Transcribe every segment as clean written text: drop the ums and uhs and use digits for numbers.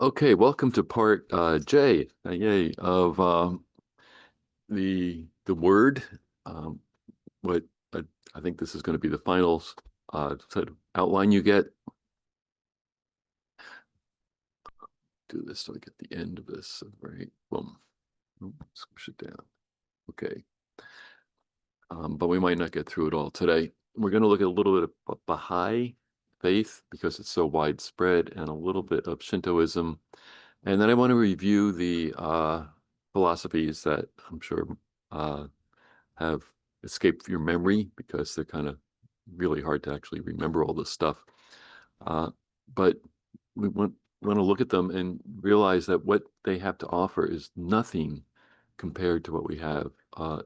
Okay, welcome to part J, yay, of the word. Um, what I think this is going to be the final sort of outline you get. Do this so I get the end of this. Right, boom, squish it down. Okay, but we might not get through it all today. We're going to look at a little bit of Baha'i faith because it's so widespread, and a little bit of Shintoism. And then I want to review the philosophies that I'm sure uh, have escaped your memory because they're kind of really hard to actually remember all this stuff. Uh, but we want to look at them and realize that what they have to offer is nothing compared to what we have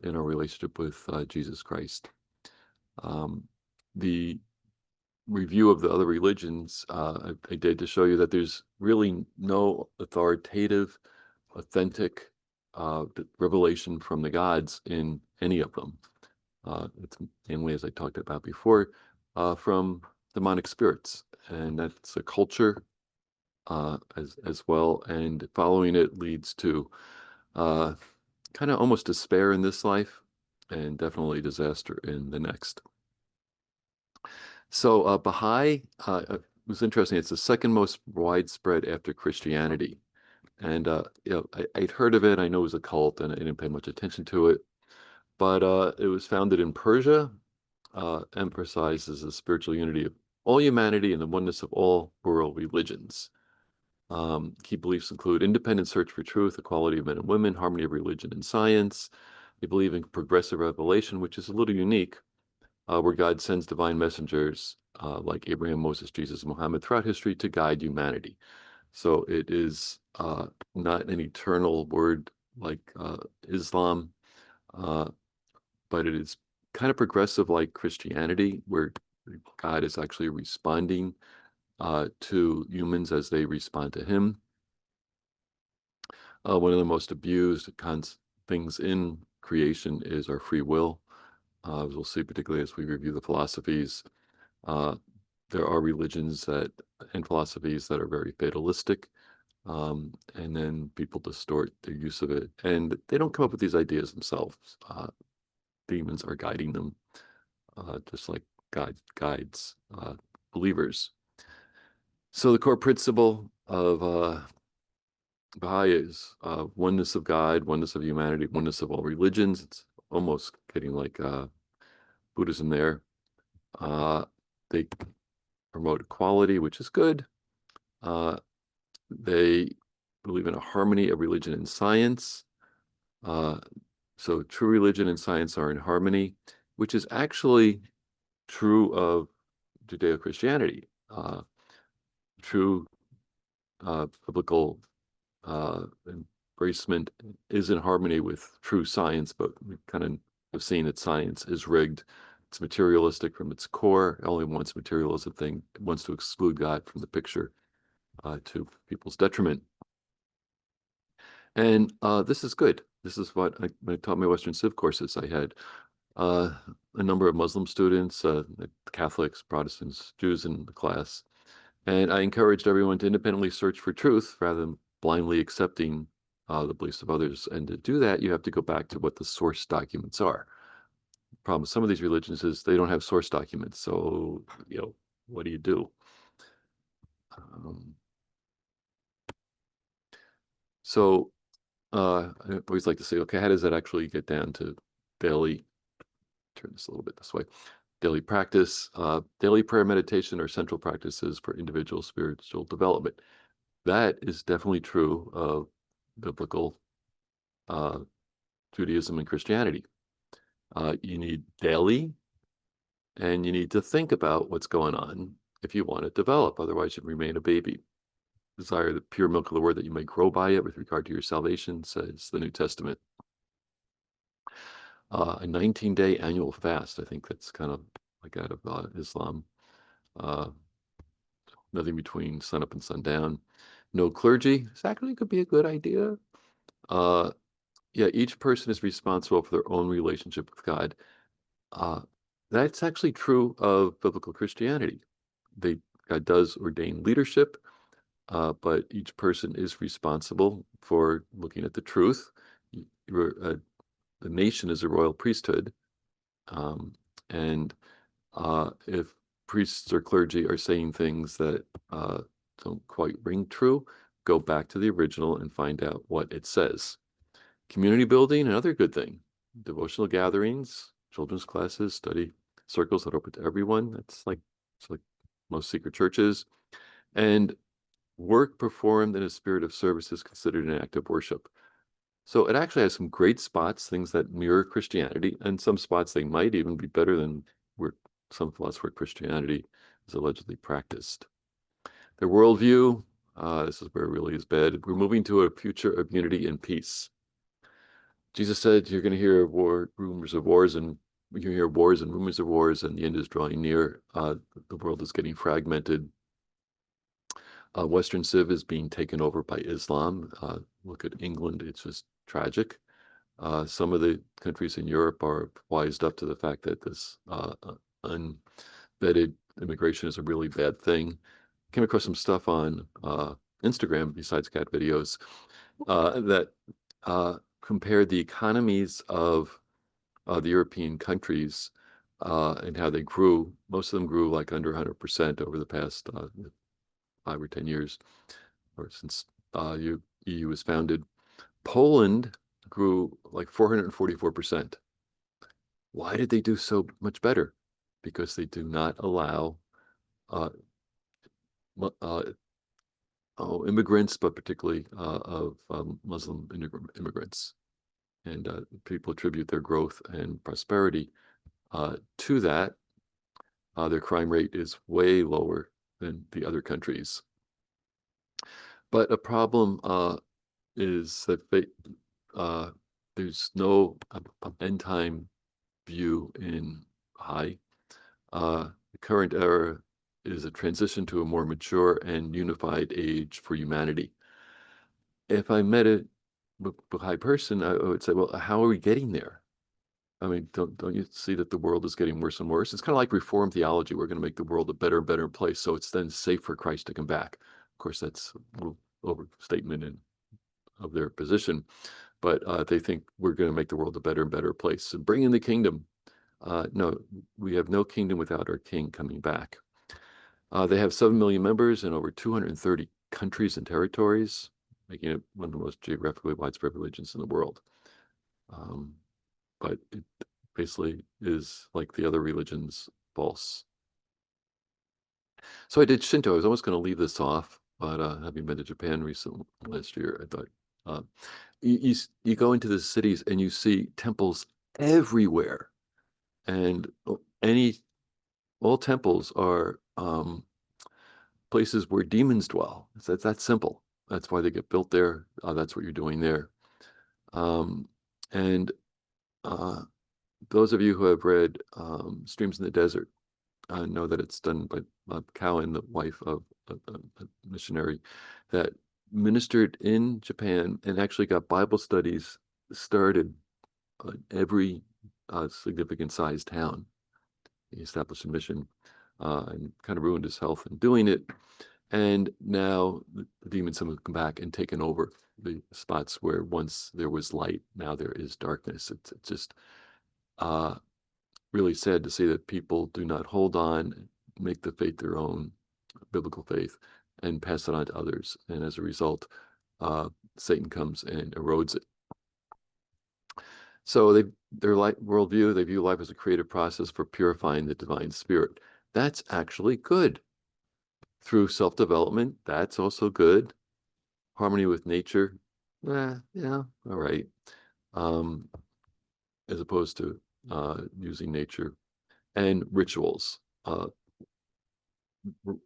in our relationship with Jesus Christ. Um, the review of the other religions, I did to show you that there's really no authoritative, authentic revelation from the gods in any of them. It's mainly, as I talked about before, from demonic spirits, and that's a culture as well. And following it leads to uh, kind of almost despair in this life, and definitely disaster in the next. So Baha'i was interesting. It's the second most widespread after Christianity. And I'd heard of it. I know it was a cult, and I didn't pay much attention to it. But it was founded in Persia, emphasizes the spiritual unity of all humanity and the oneness of all world religions. Key beliefs include independent search for truth, equality of men and women, harmony of religion and science. They believe in progressive revelation, which is a little unique, where God sends divine messengers like Abraham, Moses, Jesus, and Muhammad throughout history to guide humanity. So it is not an eternal word like Islam, uh, but it is kind of progressive like Christianity, where God is actually responding to humans as they respond to Him. One of the most abused things in creation is our free will. As we'll see, particularly as we review the philosophies, uh, there are religions that and philosophies that are very fatalistic, and then people distort their use of it, and they don't come up with these ideas themselves. Demons are guiding them, just like God guides believers. So the core principle of Baha'i is oneness of God, oneness of humanity, oneness of all religions. It's almost getting like Buddhism there. They promote equality, which is good. Uh, they believe in a harmony of religion and science. Uh, so true religion and science are in harmony, which is actually true of Judeo-Christianity. True biblical embracement is in harmony with true science, but we kind of have seen that science is rigged. It's materialistic from its core. It only wants materialism thing. It wants to exclude God from the picture to people's detriment. And this is good. This is what when I taught my Western Civ courses. I had a number of Muslim students, Catholics, Protestants, Jews in the class. And I encouraged everyone to independently search for truth rather than blindly accepting the beliefs of others. And to do that, you have to go back to what the source documents are. The problem with some of these religions is they don't have source documents. So, what do you do? Um, so I always like to say, okay, how does that actually get down to daily? Turn this a little bit this way. Daily practice, daily prayer, meditation are central practices for individual spiritual development. That is definitely true of biblical uh, Judaism and Christianity. You need daily, and you need to think about what's going on if you want to develop. Otherwise, you remain a baby. Desire the pure milk of the word that you may grow by it with regard to your salvation, says the New Testament. A 19-day annual fast, I think that's kind of like out of Islam. Uh, Nothing between sunup and sundown. No clergy. This actually could be a good idea. Uh, yeah, each person is responsible for their own relationship with God. Uh, that's actually true of biblical Christianity. They God does ordain leadership, but each person is responsible for looking at the truth. The nation is a royal priesthood, and if priests or clergy are saying things that don't quite ring true, go back to the original and find out what it says. Community building, another good thing. Devotional gatherings, children's classes, study circles that are open to everyone. It's like most secret churches. And work performed in a spirit of service is considered an act of worship. So it actually has some great spots, things that mirror Christianity, and some spots they might even be better than where some spots where Christianity is allegedly practiced. Their worldview, this is where it really is bad. We're moving to a future of unity and peace. Jesus said, you're going to hear rumors of wars, and you hear wars and rumors of wars, and the end is drawing near. The world is getting fragmented. Western Civ is being taken over by Islam. Look at England, it's just tragic. Some of the countries in Europe are wised up to the fact that this unvetted immigration is a really bad thing. Came across some stuff on Instagram, besides cat videos, that compared the economies of the European countries and how they grew. Most of them grew like under 100% over the past 5 or 10 years, or since EU was founded. Poland grew like 444%. Why did they do so much better? Because they do not allow immigrants, but particularly of Muslim immigrants. And people attribute their growth and prosperity to that. Their crime rate is way lower than the other countries. But a problem is that there's no end time view in High. The current era is a transition to a more mature and unified age for humanity. If I met a Baha'i person, I would say, well, how are we getting there? I mean, don't you see that the world is getting worse and worse? It's kind of like Reformed theology. We're going to make the world a better and better place, so it's then safe for Christ to come back. Of course, that's a little overstatement of their position, but they think we're going to make the world a better and better place. So bring in the kingdom. No, we have no kingdom without our king coming back. They have 7 million members in over 230 countries and territories, making it one of the most geographically widespread religions in the world. But it basically is like the other religions, false. So I did Shinto. I was almost going to leave this off, but having been to Japan last year, I thought you go into the cities and you see temples everywhere, and all temples are places where demons dwell. That's that simple. That's why they get built there. That's what you're doing there. And those of you who have read Streams in the Desert know that it's done by Cowan, the wife of a missionary that ministered in Japan and actually got Bible studies started in every significant sized town. He established a mission and kind of ruined his health in doing it. And now the demons have come back and taken over the spots where once there was light, now there is darkness. It's just really sad to see that people do not hold on, make the faith their own, biblical faith, and pass it on to others. And as a result, Satan comes and erodes it. So their worldview, they view life as a creative process for purifying the divine spirit. That's actually good. Through self-development, that's also good. Harmony with nature, yeah, all right. As opposed to using nature. And rituals.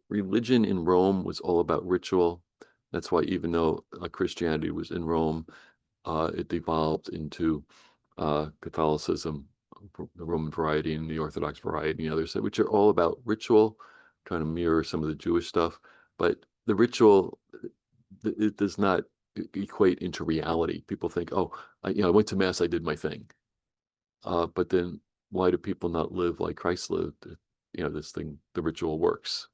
Religion in Rome was all about ritual. That's why even though Christianity was in Rome, it devolved into Catholicism, the Roman variety and the Orthodox variety and others, which are all about ritual, trying to mirror some of the Jewish stuff. But the ritual, it does not equate into reality. People think, oh, I went to Mass, I did my thing. But then why do people not live like Christ lived? This thing, the ritual works.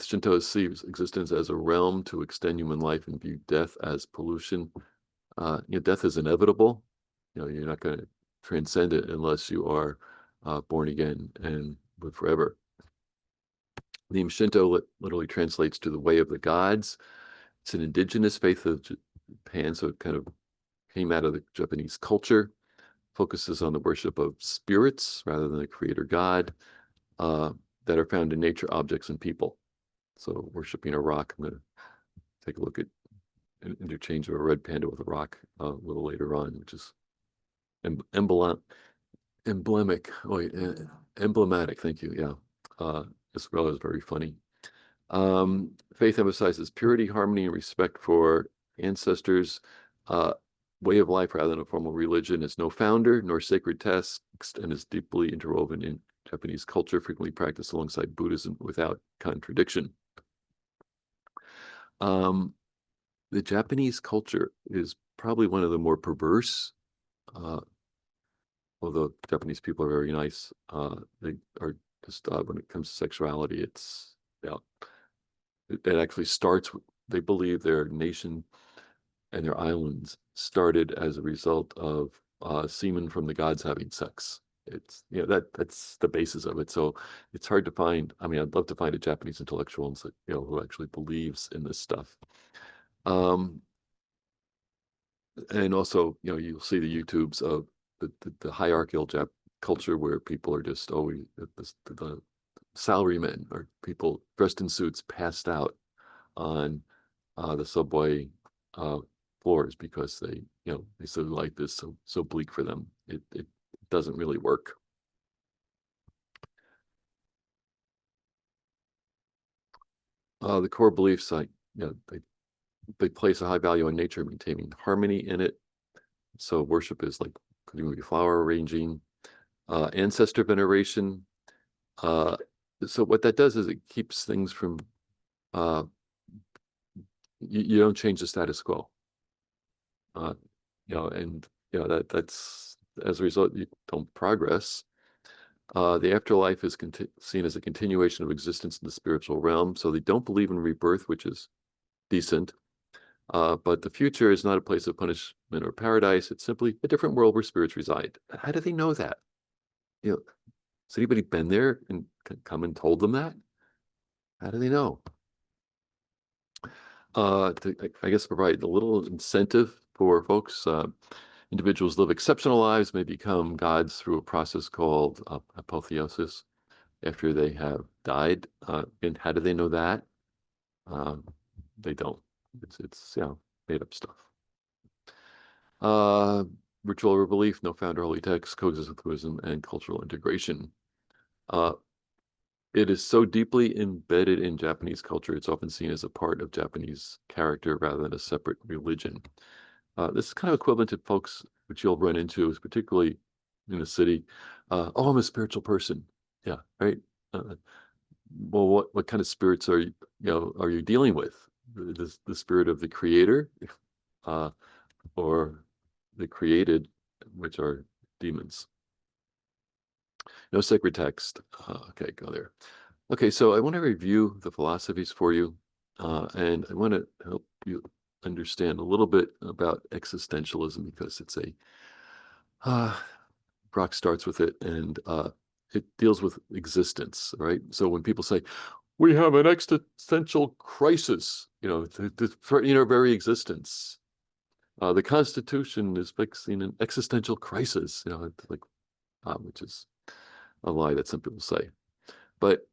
Shinto sees existence as a realm to extend human life and view death as pollution. Death is inevitable. You're not going to transcend it unless you are born again and live forever. The name Shinto literally translates to the way of the gods. It's an indigenous faith of Japan, so it kind of came out of the Japanese culture, focuses on the worship of spirits rather than the creator god that are found in nature, objects, and people. So worshiping a rock, I'm going to take a look at an interchange of a red panda with a rock a little later on, which is emblematic. Emblematic. Thank you. Yeah, as well as very funny. Faith emphasizes purity, harmony, and respect for ancestors. Way of life rather than a formal religion. Is no founder nor sacred text, and is deeply interwoven in Japanese culture, frequently practiced alongside Buddhism without contradiction. The Japanese culture is probably one of the more perverse, although Japanese people are very nice. They are just, when it comes to sexuality, it's, it actually starts with, they believe their nation and their islands started as a result of semen from the gods having sex. It's, that's the basis of it. So it's hard to find. I mean, I'd love to find a Japanese intellectual that, who actually believes in this stuff. And also, you'll see the YouTubes of the hierarchical Jap culture where people are just always the salarymen or people dressed in suits passed out on the subway floors because they so life is so bleak for them. It doesn't really work. The core beliefs, they place a high value on nature, maintaining harmony in it. So worship is like could be flower arranging, ancestor veneration. So what that does is it keeps things from you don't change the status quo. That's as a result you don't progress. The afterlife is seen as a continuation of existence in the spiritual realm. So they don't believe in rebirth, which is decent. But the future is not a place of punishment or paradise. It's simply a different world where spirits reside. How do they know that? Has anybody been there and come and told them that? How do they know? To, I guess, provide a little incentive for folks. Individuals live exceptional lives, may become gods through a process called apotheosis after they have died. And how do they know that? They don't. It's made up stuff. Ritual or belief, no founder, holy text, coexistence with wisdom, and cultural integration. It is so deeply embedded in Japanese culture, it's often seen as a part of Japanese character rather than a separate religion. This is kind of equivalent to folks, which you'll run into, particularly in the city. Oh, I'm a spiritual person. Yeah, right. Well, what kind of spirits are you dealing with? The spirit of the creator, or the created, which are demons. No sacred text. Okay, go there. Okay, so I want to review the philosophies for you, and I want to help you understand a little bit about existentialism because it's Brock starts with it, and it deals with existence, right? So when people say, we have an existential crisis, threatening our very existence. The Constitution is fixing an existential crisis, which is a lie that some people say. But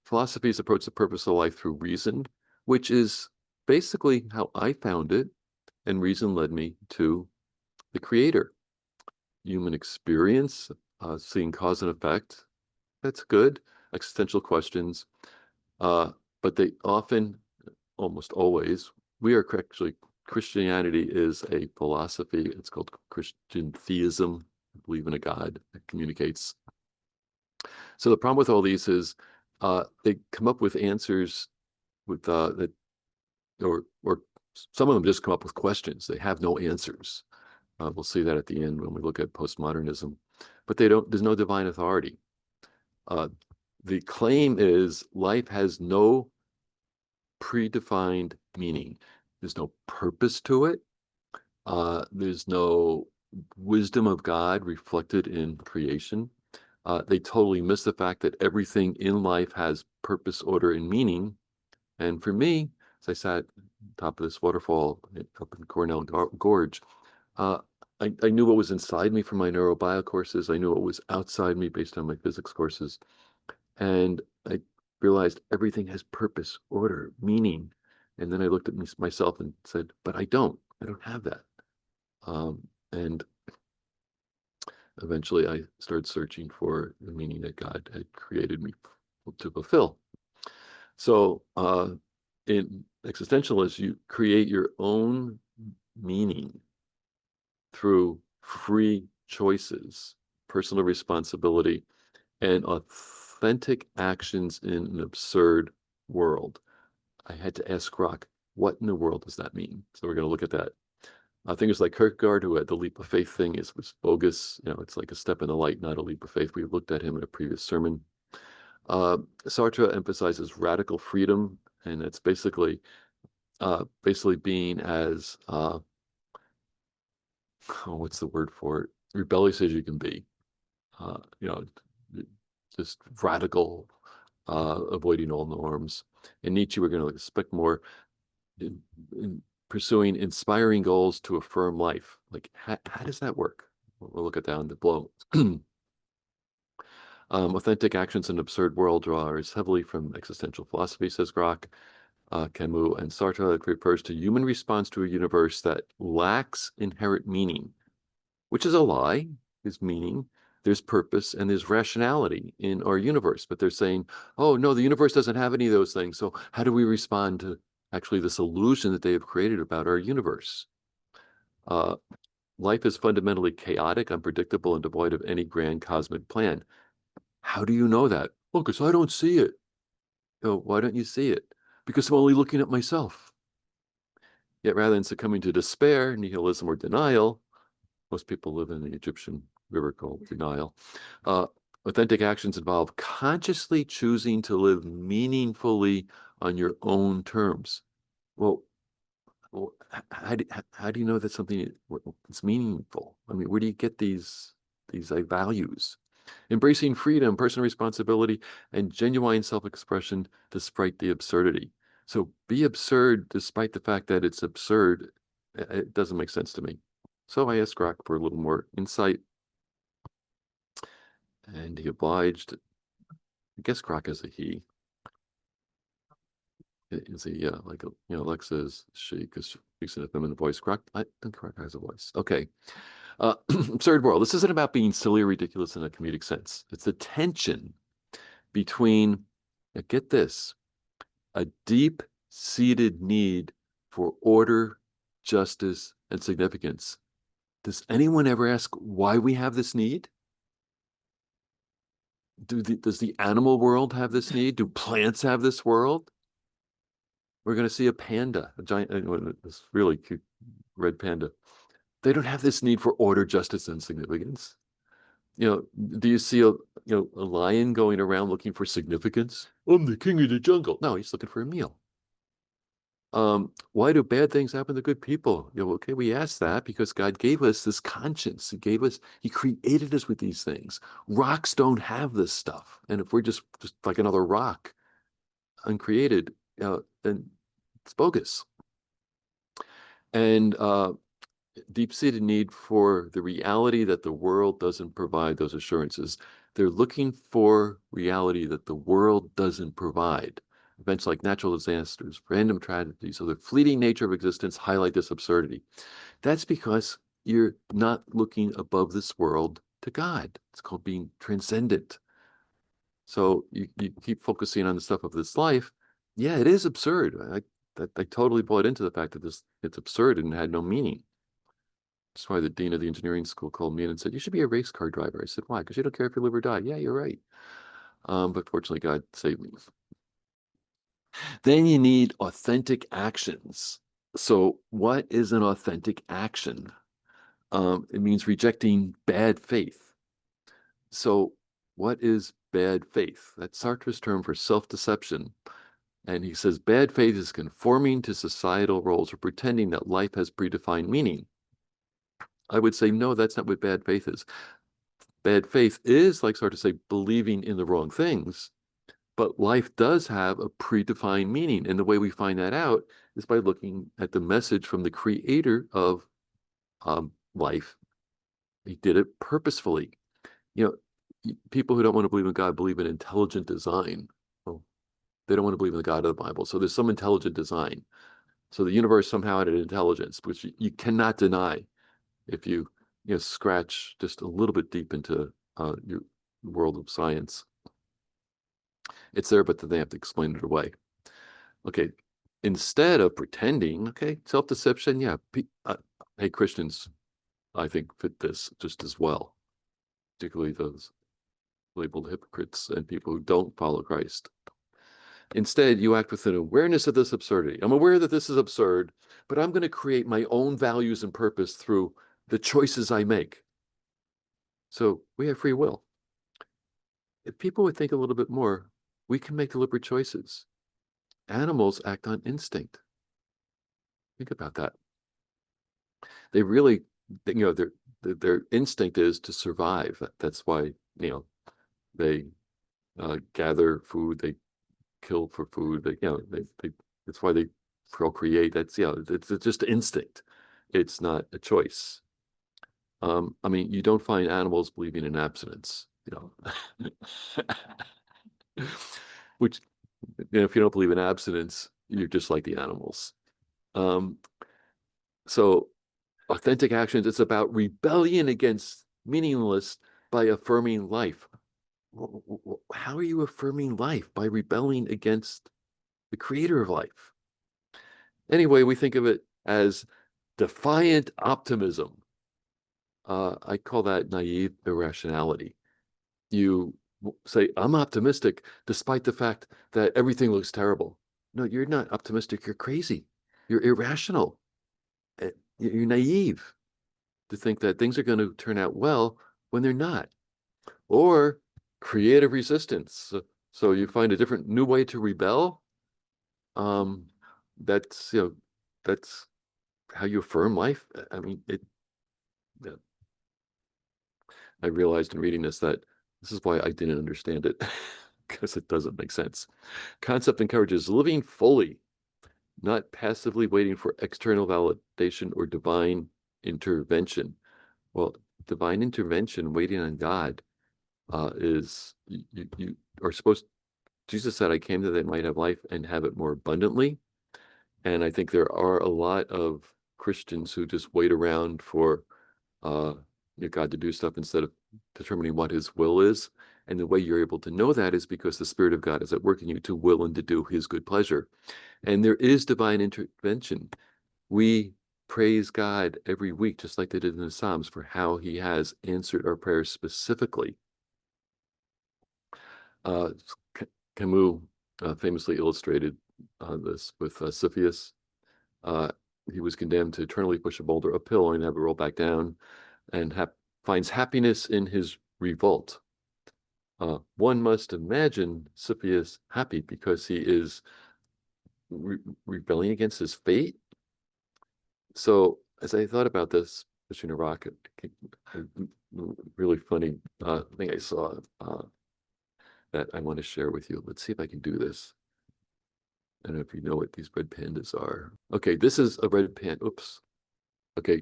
philosophies approach the purpose of life through reason, which is basically how I found it, and reason led me to the creator. Human experience, seeing cause and effect, that's good. Existential questions, but they often, almost always, actually, Christianity is a philosophy. It's called Christian theism. I believe in a God that communicates. So the problem with all these is they come up with answers with that, or some of them just come up with questions. They have no answers. We'll see that at the end when we look at postmodernism. But there's no divine authority. The claim is life has no predefined meaning. There's no purpose to it. There's no wisdom of God reflected in creation. They totally miss the fact that everything in life has purpose, order, and meaning. And for me, as I sat on top of this waterfall up in Cornell Gorge, uh, I knew what was inside me from my neurobio courses. I knew what was outside me based on my physics courses. And I realized everything has purpose, order, meaning. And then I looked at myself and said, but I don't have that. And eventually I started searching for the meaning that God had created me to fulfill. So in existentialism, you create your own meaning through free choices, personal responsibility, and authentic actions in an absurd world. I had to ask Rock, what in the world does that mean? So we're going to look at that. I think it's like Kierkegaard, who had the leap of faith thing, was bogus. It's like a step in the light, not a leap of faith. We looked at him in a previous sermon. Sartre emphasizes radical freedom, and it's basically being as what's the word for it? Rebellious as you can be. You know, just radical, avoiding all norms. In Nietzsche, we're going to expect more in pursuing inspiring goals to affirm life. Like, how does that work? We'll look at that below. Authentic actions in an absurd world draws heavily from existential philosophy, says Grok. Camus and Sartre. It refers to human response to a universe that lacks inherent meaning, which is a lie. There's meaning, there's purpose, and there's rationality in our universe. But they're saying, oh, no, the universe doesn't have any of those things. So how do we respond to actually this illusion that they have created about our universe? Life is fundamentally chaotic, unpredictable, and devoid of any grand cosmic plan. How do you know that? Well, because I don't see it. Why don't you see it? Because I'm only looking at myself. Yet rather than succumbing to despair, nihilism, or denial, most people live in the Egyptian river called denial. Authentic actions involve consciously choosing to live meaningfully on your own terms. Well, how do you know that something is meaningful? I mean, where do you get these values? Embracing freedom, personal responsibility, and genuine self-expression despite the absurdity. So be absurd despite the fact that it's absurd. It doesn't make sense to me. So I asked Grok for a little more insight, and he obliged. I guess Grok is a he. Is he like Alexa is she, because she speaks in a feminine voice. Grok, I think Grok has a voice. Okay. Absurd world. This isn't about being silly or ridiculous in a comedic sense. It's the tension between, get this, a deep-seated need for order, justice, and significance. Does anyone ever ask why we have this need? Does the animal world have this need? Do plants have this world? We're going to see a panda, a giant, this really cute red panda. They don't have this need for order, justice, and significance. Do you see a lion going around looking for significance? I'm the king of the jungle. No, he's looking for a meal. Why do bad things happen to good people? Okay, we ask that because God gave us this conscience. He created us with these things. Rocks don't have this stuff. And if we're just like another rock, uncreated, then it's bogus. And deep-seated need for the reality that the world doesn't provide those assurances. They're looking for reality that the world doesn't provide. Events like natural disasters, random tragedies, or the fleeting nature of existence highlight this absurdity. That's because you're not looking above this world to God. It's called being transcendent. So you keep focusing on the stuff of this life. Yeah, it is absurd. I totally bought into the fact that it's absurd and had no meaning. That's why the dean of the engineering school called me in and said, you should be a race car driver. I said, why? Because you don't care if you live or die. Yeah, you're right. But fortunately, God saved me. Then you need authentic actions. So what is an authentic action? It means rejecting bad faith. So what is bad faith. That's Sartre's term for self-deception. And he says bad faith is conforming to societal roles or pretending that life has predefined meaning. I would say, no, that's not what bad faith is. Bad faith is, like Sartre say, believing in the wrong things, but life does have a predefined meaning. And the way we find that out is by looking at the message from the creator of life. He did it purposefully. You know, people who don't want to believe in God believe in intelligent design. Well, they don't want to believe in the God of the Bible. So there's some intelligent design. So the universe somehow had an intelligence, which you cannot deny if you scratch just a little bit deep into your world of science. It's there, but then they have to explain it away. Okay, instead of pretending, okay, self-deception, yeah. Hey, Christians, I think, fit this just as well, particularly those labeled hypocrites and people who don't follow Christ. Instead, you act with an awareness of this absurdity. I'm aware that this is absurd, but I'm going to create my own values and purpose through the choices I make. So we have free will. If people would think a little bit more, we can make deliberate choices. Animals act on instinct. Think about that. They really, their instinct is to survive. That's why, they gather food, they kill for food. That's why they procreate. That's, it's just instinct. It's not a choice. I mean, you don't find animals believing in abstinence, which, if you don't believe in abstinence, you're just like the animals. So authentic actions, it's about rebellion against meaningless by affirming life. How are you affirming life? By rebelling against the creator of life. Anyway, we think of it as defiant optimism. I call that naive irrationality. You say, I'm optimistic despite the fact that everything looks terrible. No, you're not optimistic. You're crazy. You're irrational. You're naive to think that things are going to turn out well when they're not. Or creative resistance. So you find a different new way to rebel. That's that's how you affirm life. I mean, I realized in reading this that this is why I didn't understand it, because it doesn't make sense. Concept encourages living fully, not passively waiting for external validation or divine intervention. Well, divine intervention, waiting on God, is you are supposed. Jesus said, "I came that they might have life and have it more abundantly." And I think there are a lot of Christians who just wait around for God to do stuff instead of determining what his will is. And the way you're able to know that is because the Spirit of God is at work in you to will and to do his good pleasure. And there is divine intervention. We praise God every week, just like they did in the Psalms, for how he has answered our prayers specifically. Camus famously illustrated this with Cepheus. He was condemned to eternally push a boulder uphill only to have it roll back down, and finds happiness in his revolt. One must imagine Cepheus happy because he is rebelling against his fate. So as I thought about this, pushing a rocket, really funny thing I saw that I want to share with you. Let's see if I can do this. I don't know if you know what these red pandas are. Okay, this is a red panda. Oops. Okay,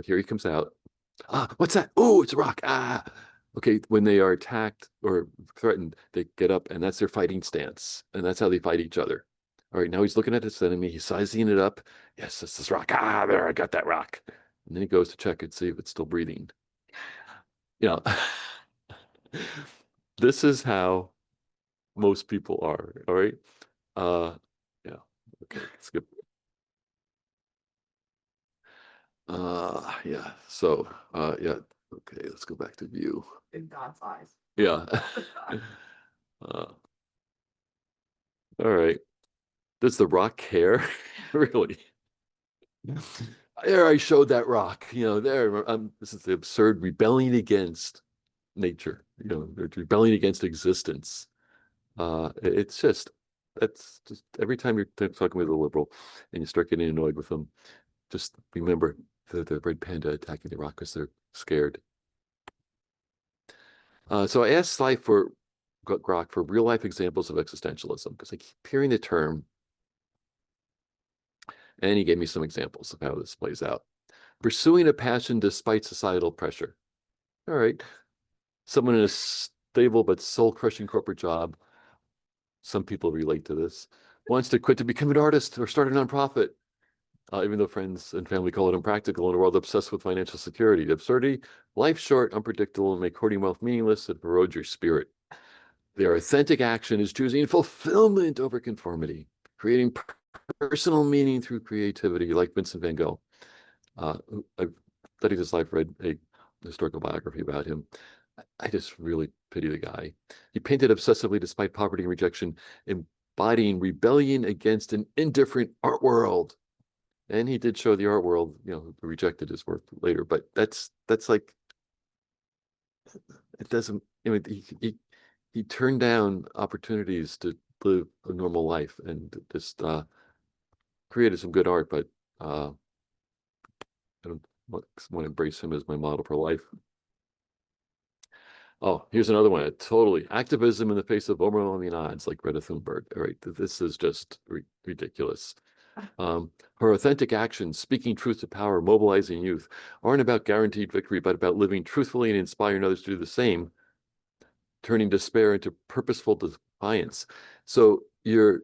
here he comes out. What's that? Oh, it's a rock. Okay, when they are attacked or threatened, they get up, and that's their fighting stance, and that's how they fight each other. All right, now he's looking at his enemy. He's sizing it up. Yes, it's this rock. There, I got that rock. And then he goes to check and see if it's still breathing. This is how most people are. All right. Yeah. Okay. Skip. Yeah. So, yeah. Okay. Let's go back to view. In God's eyes. Yeah. All right. Does the rock care? Really? There, I showed that rock. There. This is the absurd rebelling against nature. They're rebelling against existence. It's just that's just every time you're talking with a liberal and you start getting annoyed with them, just remember the red panda attacking the rock because they're scared. So I asked Sly for Grok for real life examples of existentialism because I keep hearing the term, and he gave me some examples of how this plays out. Pursuing a passion despite societal pressure. All right, someone in a stable but soul-crushing corporate job. Some people relate to this. Wants to quit to become an artist or start a nonprofit. Even though friends and family call it impractical in a world obsessed with financial security. The absurdity, life short, unpredictable, and make hoarding wealth meaningless and erode your spirit. Their authentic action is choosing fulfillment over conformity, creating personal meaning through creativity, like Vincent van Gogh. I've studied his life, read a historical biography about him. I just really pity the guy. He painted obsessively despite poverty and rejection, embodying rebellion against an indifferent art world. And he did show the art world, rejected his work later. But that's like it doesn't. He turned down opportunities to live a normal life and just created some good art. But I don't want to embrace him as my model for life. Oh, here's another one. Totally activism in the face of overwhelming odds, like Greta Thunberg. All right, this is just ridiculous. Her authentic actions, speaking truth to power, mobilizing youth, aren't about guaranteed victory, but about living truthfully and inspiring others to do the same, turning despair into purposeful defiance. So you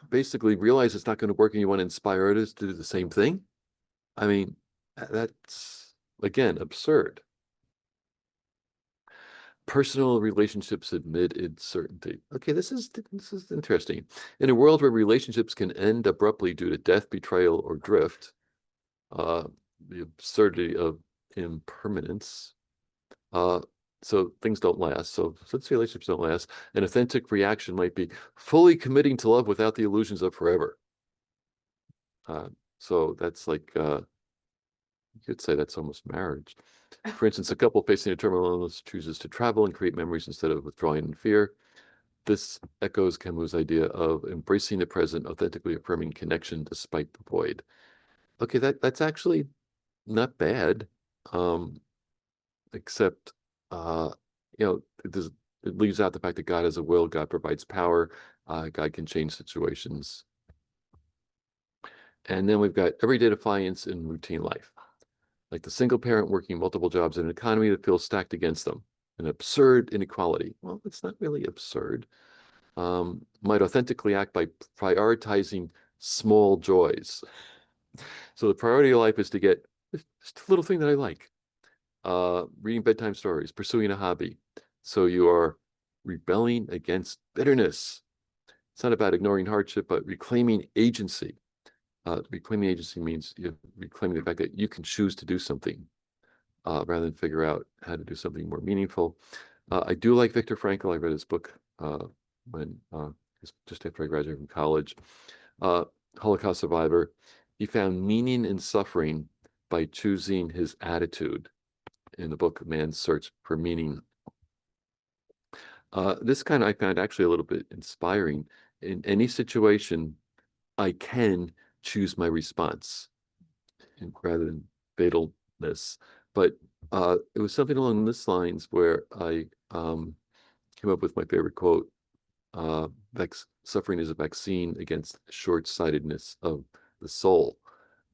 basically realize it's not going to work and you want to inspire others to do the same thing. I mean, that's again absurd. Personal relationships amid uncertainty. Okay, this is interesting. In a world where relationships can end abruptly due to death, betrayal, or drift, uh, the absurdity of impermanence. So things don't last. So since relationships don't last, an authentic reaction might be fully committing to love without the illusions of forever. So that's like you could say that's almost marriage. For instance, a couple facing a terminal illness chooses to travel and create memories instead of withdrawing in fear. This echoes Camus' idea of embracing the present, authentically affirming connection despite the void. Okay, that's actually not bad, except you know, it leaves out the fact that God has a will, God provides power, God can change situations. And then we've got everyday defiance in routine life, like the single parent working multiple jobs in an economy that feels stacked against them, an absurd inequality. Well, it's not really absurd. Might authentically act by prioritizing small joys. So the priority of life is to get just a little thing that I like. Reading bedtime stories, pursuing a hobby. So you are rebelling against bitterness. It's not about ignoring hardship, but reclaiming agency. Reclaiming agency means you're reclaiming the fact that you can choose to do something rather than figure out how to do something more meaningful. I do like Viktor Frankl. I read his book when just after I graduated from college. Holocaust survivor. He found meaning in suffering by choosing his attitude in the book Man's Search for Meaning. This kind I found actually a little bit inspiring. In any situation, I can choose my response rather than fatalness. But it was something along this lines where I came up with my favorite quote. Suffering is a vaccine against short-sightedness of the soul.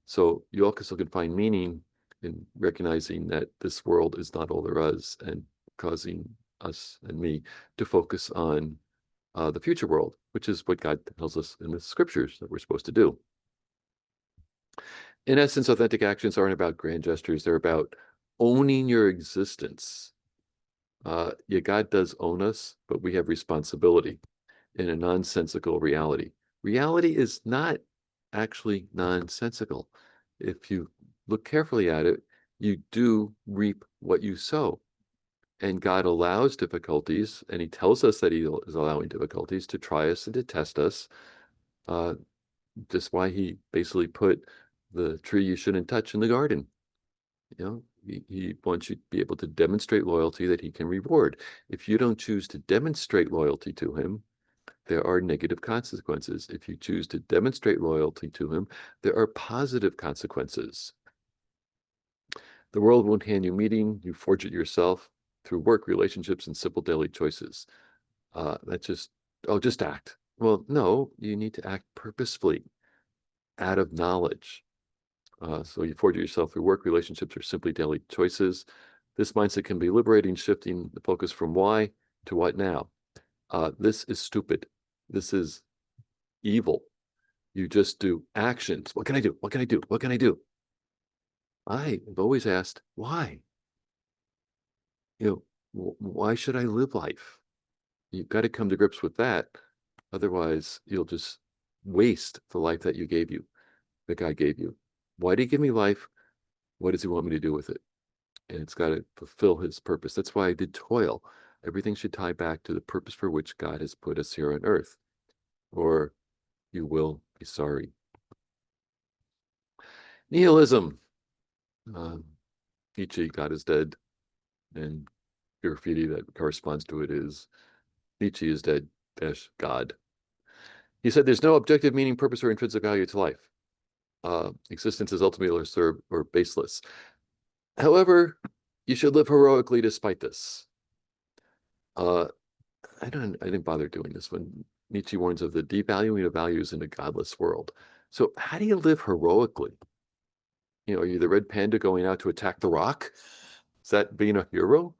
So you also can find meaning in recognizing that this world is not all there is and causing us and me to focus on the future world, which is what God tells us in the scriptures that we're supposed to do. In essence, authentic actions aren't about grand gestures. They're about owning your existence. Yeah, God does own us, but we have responsibility in a nonsensical reality. Reality is not actually nonsensical. If you look carefully at it, you do reap what you sow. And God allows difficulties, and He tells us that He is allowing difficulties to try us and to test us. Just why He basically put the tree you shouldn't touch in the garden. He wants you to be able to demonstrate loyalty that he can reward. If you don't choose to demonstrate loyalty to him, there are negative consequences. If you choose to demonstrate loyalty to him, there are positive consequences. The world won't hand you meaning. You forge it yourself through work, relationships, and simple daily choices. Just act. Well, no, you need to act purposefully out of knowledge. So you forge it yourself through work, relationships, or simply daily choices. This mindset can be liberating, shifting the focus from why to what now. This is stupid. This is evil. You just do actions. What can I do? What can I do? What can I do? I have always asked, why? Why should I live life? You've got to come to grips with that. Otherwise, you'll just waste the life that that God gave you. Why did he give me life? What does he want me to do with it? And it's got to fulfill his purpose. That's why I did toil. Everything should tie back to the purpose for which God has put us here on earth, or you will be sorry. Nihilism. Nietzsche, God is dead, and graffiti that corresponds to it is Nietzsche is dead dash God. He said there's no objective meaning, purpose, or intrinsic value to life. Existence is ultimately absurd or baseless. However, you should live heroically despite this. I didn't bother doing this when Nietzsche warns of the devaluing of values in a godless world. So how do you live heroically? Are you the red panda going out to attack the rock? Is that being a hero?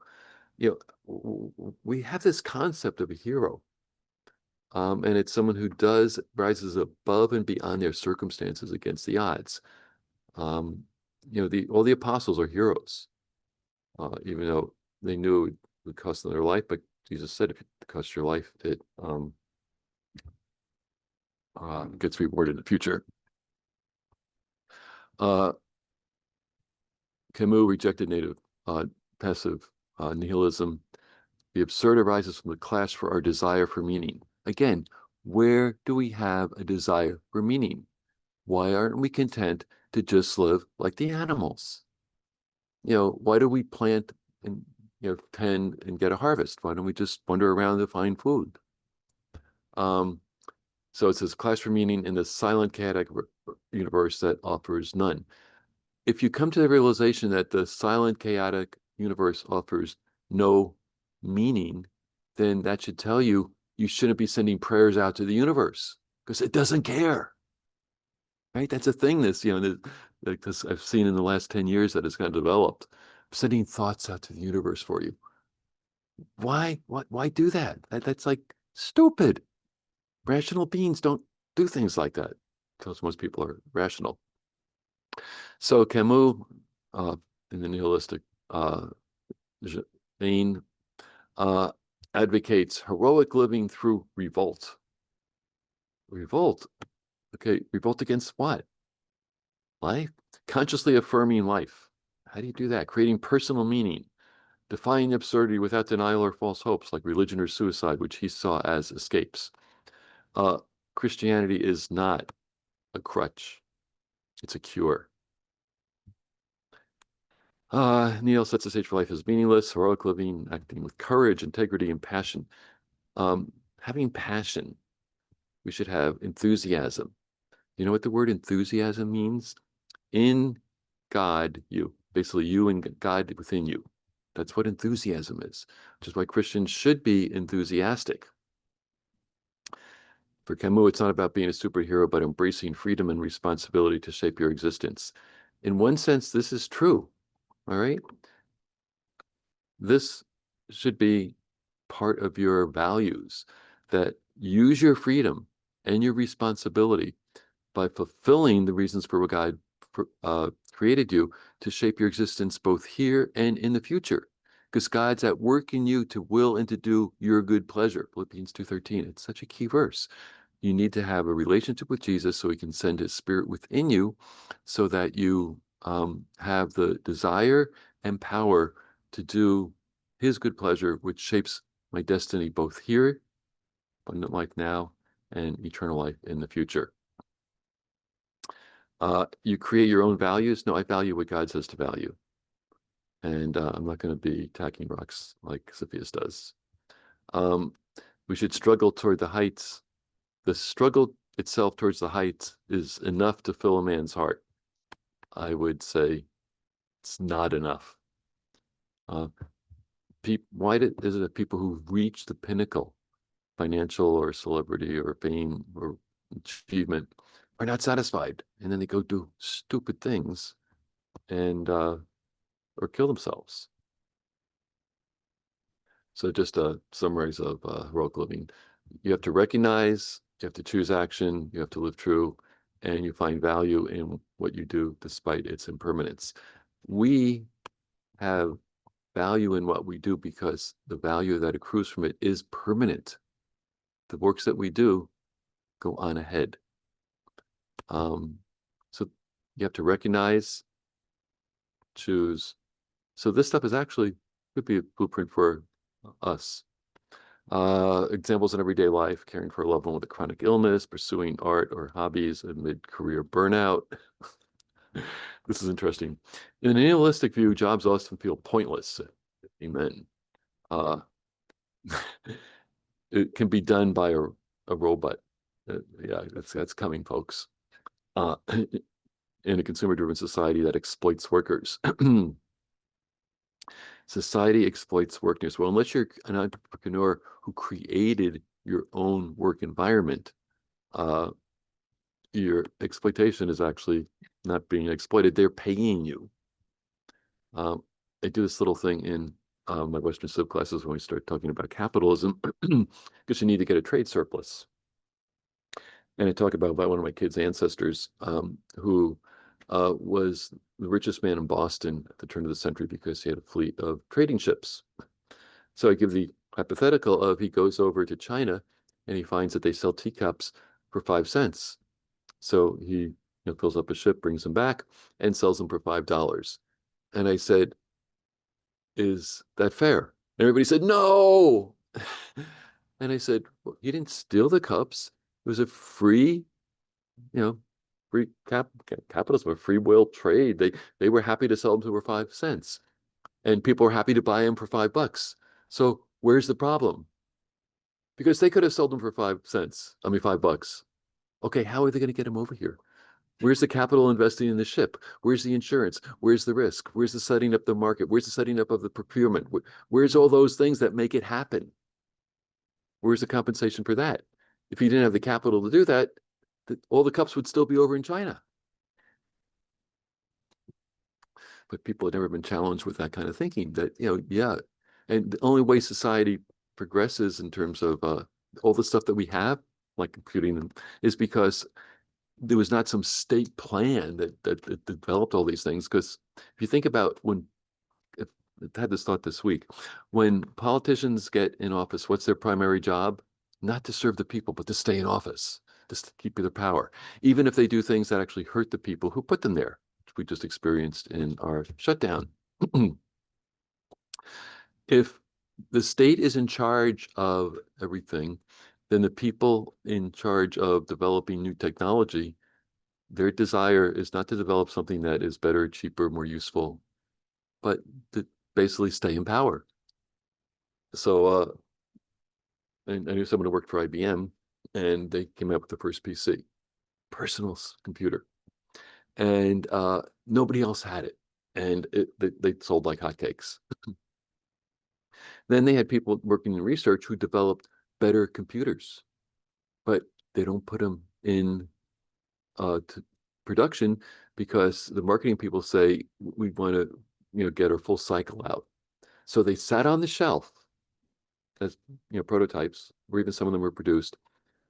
We have this concept of a hero. And it's someone who rises above and beyond their circumstances against the odds. All the apostles are heroes, even though they knew it would cost them their life. But Jesus said, if it costs your life, it gets rewarded in the future. Camus rejected passive nihilism. The absurd arises from the clash for our desire for meaning. Again, where do we have a desire for meaning? Why aren't we content to just live like the animals? Why do we plant and tend and get a harvest? Why don't we just wander around to find food? So it says clash for meaning in the silent chaotic universe that offers none. If you come to the realization that the silent chaotic universe offers no meaning, then that should tell you shouldn't be sending prayers out to the universe because it doesn't care. Right? That's a thing this I've seen in the last 10 years that has kind of developed. Sending thoughts out to the universe for you. Why do that? That's like stupid. Rational beings don't do things like that because most people are rational. So Camus, in the nihilistic vein, advocates heroic living through revolt. Revolt. Okay, revolt against what? Life? Consciously affirming life. How do you do that? Creating personal meaning. Defying absurdity without denial or false hopes, like religion or suicide, which he saw as escapes. Christianity is not a crutch. It's a cure. Neil sets the stage for life as meaningless, heroic living, acting with courage, integrity, and passion. Having passion, we should have enthusiasm. You know what the word enthusiasm means? In God, basically you and God within you. That's what enthusiasm is, which is why Christians should be enthusiastic. For Camus, it's not about being a superhero, but embracing freedom and responsibility to shape your existence. In one sense, this is true. All right. This should be part of your values, that use your freedom and your responsibility by fulfilling the reasons for what God created you to shape your existence both here and in the future. Because God's at work in you to will and to do your good pleasure. Philippians 2:13. It's such a key verse. You need to have a relationship with Jesus so he can send his spirit within you so that you have the desire and power to do his good pleasure, which shapes my destiny both here, abundant life now, and eternal life in the future. You create your own values. No, I value what God says to value. And I'm not going to be attacking rocks like Sophia's does. Um, we should struggle toward the heights. The struggle itself towards the heights is enough to fill a man's heart. I would say it's not enough. Uh, why is it that people who reach the pinnacle, financial or celebrity or fame or achievement, are not satisfied, and then they go do stupid things and or kill themselves? So just a summary of heroic living. You have to recognize, you have to choose action, you have to live true, and you find value in what you do despite its impermanence. We have value in what we do because the value that accrues from it is permanent. The works that we do go on ahead. So you have to recognize, choose. So this stuff is actually could be a blueprint for us. Examples in everyday life: caring for a loved one with a chronic illness, pursuing art or hobbies amid career burnout. This is interesting. In a nihilistic view, jobs often feel pointless. Amen. Uh, it can be done by a robot. Yeah, that's coming, folks. In a consumer-driven society that exploits workers. Society exploits workers. Well, unless you're an entrepreneur who created your own work environment, your exploitation is actually not being exploited. They're paying you. I do this little thing in my Western Civ classes when we start talking about capitalism, because you need to get a trade surplus. And I talk about one of my kids' ancestors who was the richest man in Boston at the turn of the century because he had a fleet of trading ships. So I give the hypothetical of he goes over to China and he finds that they sell teacups for 5 cents. So he fills up a ship, brings them back, and sells them for $5. And I said, "Is that fair?" And everybody said, "No." And I said, "Well, you didn't steal the cups. It was a free, you know, free capitalism, a free will trade. They were happy to sell them for 5 cents, and people were happy to buy them for $5. So where's the problem? Because they could have sold them for 5 cents. I mean, $5. Okay, how are they going to get them over here? Where's the capital investing in the ship? Where's the insurance? Where's the risk? Where's the setting up the market? Where's the setting up of the procurement? Where's all those things that make it happen? Where's the compensation for that? If you didn't have the capital to do that, all the cups would still be over in China. But people had never been challenged with that kind of thinking that, yeah. And the only way society progresses in terms of all the stuff that we have, like computing, is because there was not some state plan that developed all these things. Because if you think about I had this thought this week, when politicians get in office, what's their primary job? Not to serve the people, but to stay in office, just to keep their power, even if they do things that actually hurt the people who put them there, which we just experienced in our shutdown. If the state is in charge of everything, then the people in charge of developing new technology, their desire is not to develop something that is better, cheaper, more useful, but to basically stay in power. So I knew someone who worked for IBM, and they came up with the first PC, personal computer, and nobody else had it, and they sold like hotcakes. Then they had people working in research who developed better computers, but they don't put them in to production because the marketing people say we want to get our full cycle out. So they sat on the shelf as prototypes, or even some of them were produced,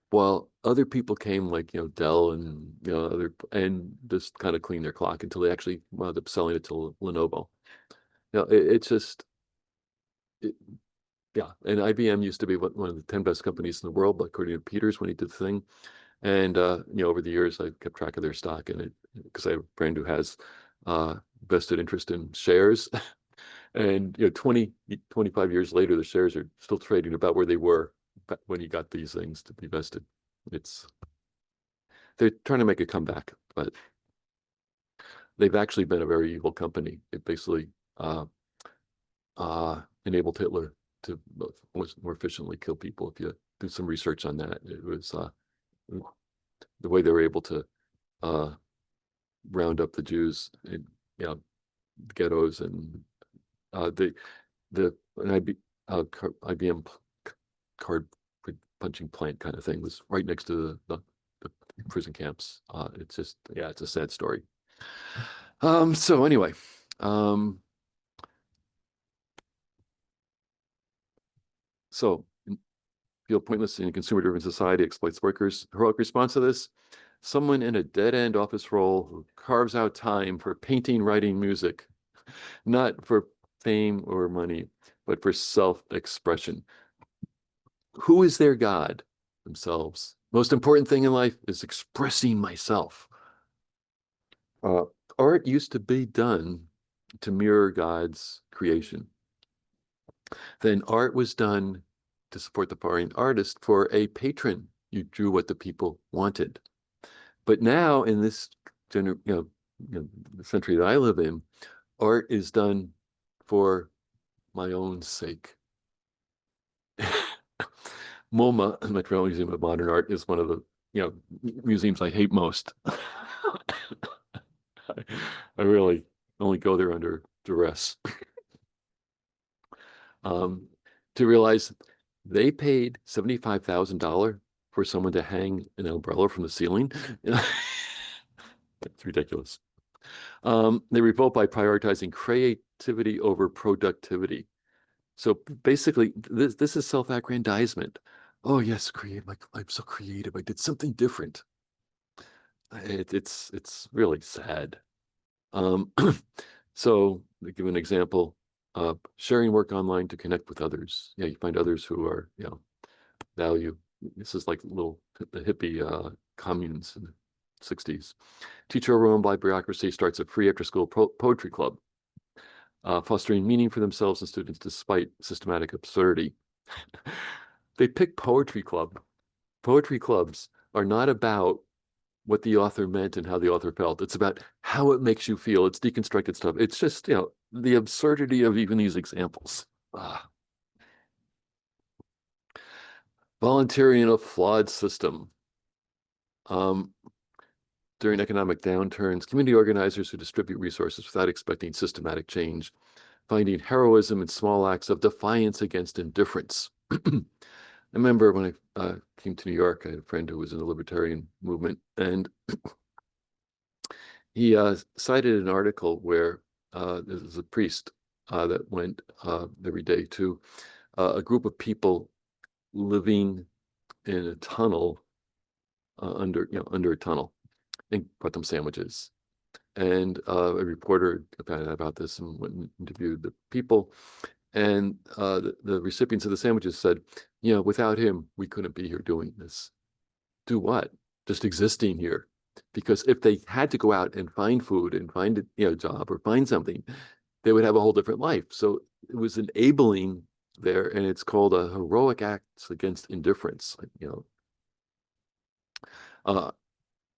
while other people came like Dell and other, and just kind of cleaned their clock until they actually wound up selling it to Lenovo. It's just yeah. And IBM used to be one of the 10 best companies in the world, according to Peters when he did the thing. And over the years, I kept track of their stock, and because I have a friend who has vested interest in shares. And 25 years later, the shares are still trading about where they were when you got these things to be vested. They're trying to make a comeback, but they've actually been a very evil company. It basically enabled Hitler to more efficiently kill people. If you do some research on that, it was the way they were able to round up the Jews in, you know, ghettos, and the IBM card punching plant kind of thing was right next to the prison camps. It's just, yeah, it's a sad story. So anyway, so feel pointless in a consumer-driven society exploits workers. Heroic response to this: someone in a dead-end office role who carves out time for painting, writing, music, not for fame or money, but for self-expression. Who is their God? Themselves. Most important thing in life is expressing myself. Art used to be done to mirror God's creation. Then art was done to support the foreign artist for a patron. You drew what the people wanted. But now in this the century that I live in, art is done for my own sake. MoMA, the Metropolitan Museum of Modern Art, is one of the museums I hate most. I really only go there under duress. To realize they paid $75,000 for someone to hang an umbrella from the ceiling. It's ridiculous. They revolt by prioritizing creativity over productivity. So basically, this is self-aggrandizement. Oh yes, I'm so creative. I did something different. It's really sad. So to give an example, sharing work online to connect with others. Yeah, you find others who are, value. This is like the hippie communes in the 60s. Teacher overwhelmed by bureaucracy starts a free after-school poetry club, fostering meaning for themselves and students despite systematic absurdity. They pick poetry club. Poetry clubs are not about what the author meant and how the author felt. It's about how it makes you feel. It's deconstructed stuff. It's just, the absurdity of even these examples. Volunteering in a flawed system. During economic downturns, community organizers who distribute resources without expecting systematic change, finding heroism in small acts of defiance against indifference. I remember when I came to New York, I had a friend who was in the libertarian movement, and he cited an article where there was a priest that went every day to a group of people living in a tunnel under a tunnel, and brought them sandwiches. And a reporter found out about this and went and interviewed the people. And the recipients of the sandwiches said, without him, we couldn't be here doing this. Do what? Just existing here. Because if they had to go out and find food and find a job or find something, they would have a whole different life. So it was enabling there, and it's called a heroic acts against indifference.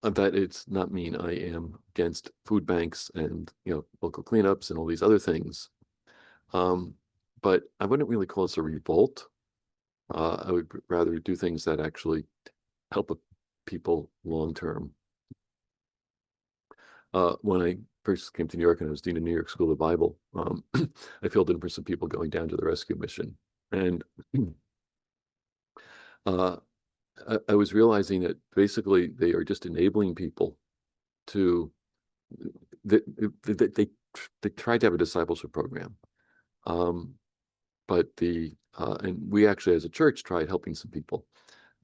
That it's not mean I am against food banks and local cleanups and all these other things, but I wouldn't really call this a revolt. I would rather do things that actually help people long term. When I first came to New York and I was dean of New York School of the Bible, I filled in for some people going down to the rescue mission, and I was realizing that basically they are just enabling people to, they tried to have a discipleship program, but and we actually as a church tried helping some people,